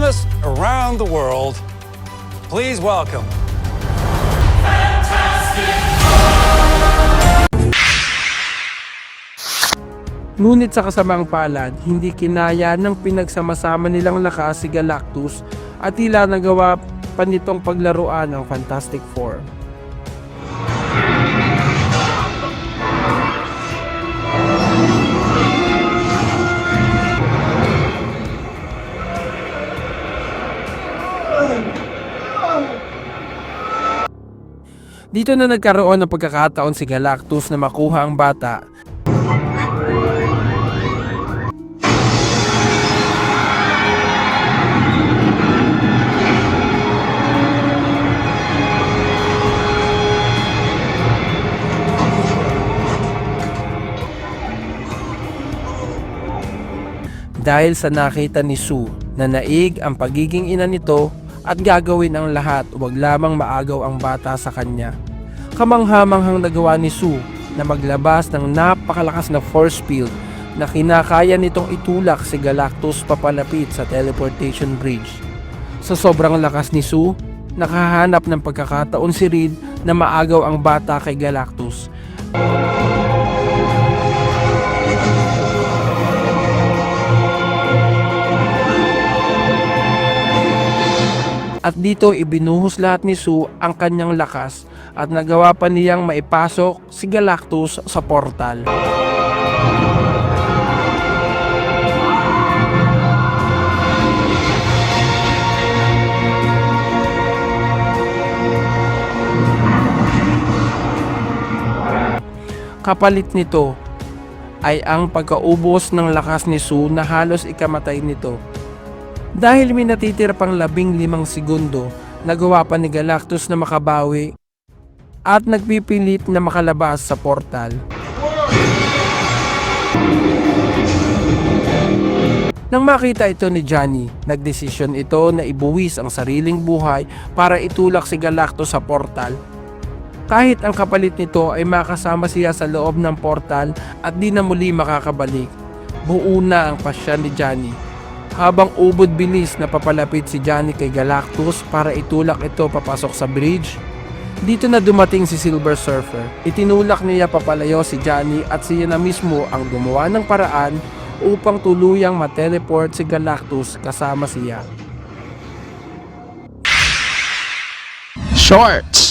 famous around the world. Please welcome. Ngunit sa kasamaang palad, hindi kinaya ng pinagsama-sama nilang lakas si Galactus at tila nagawa pa nitong paglaruan ng Fantastic Four. Dito na nagkaroon ng pagkakataon si Galactus na makuha ang bata. Dahil sa nakita ni Sue na naig ang pagiging ina nito at gagawin ang lahat huwag lamang maagaw ang bata sa kanya. Kamanghamanghang nagawa ni Sue na maglabas ng napakalakas na force field na kinakaya nitong itulak si Galactus papalapit sa teleportation bridge. Sa sobrang lakas ni Sue, nakahanap ng pagkakataon si Reed na maagaw ang bata kay Galactus. At dito ibinuhos lahat ni Sue ang kanyang lakas at nagawa pa niyang maipasok si Galactus sa portal. Kapalit nito ay ang pagkaubos ng lakas ni Sue na halos ikamatay nito. Dahil may natitira pang 15 segundo, nagawa pa ni Galactus na makabawi at nagpipilit na makalabas sa portal. Nang makita ito ni Johnny, nagdesisyon ito na ibuwis ang sariling buhay para itulak si Galactus sa portal. Kahit ang kapalit nito ay makasama siya sa loob ng portal at di na muli makakabalik, buo na ang pasya ni Johnny. Habang ubod bilis na papalapit si Johnny kay Galactus para itulak ito papasok sa bridge, dito na dumating si Silver Surfer. Itinulak niya papalayo si Johnny at siya na mismo ang gumawa ng paraan upang tuluyang mateleport si Galactus kasama siya. Shorts!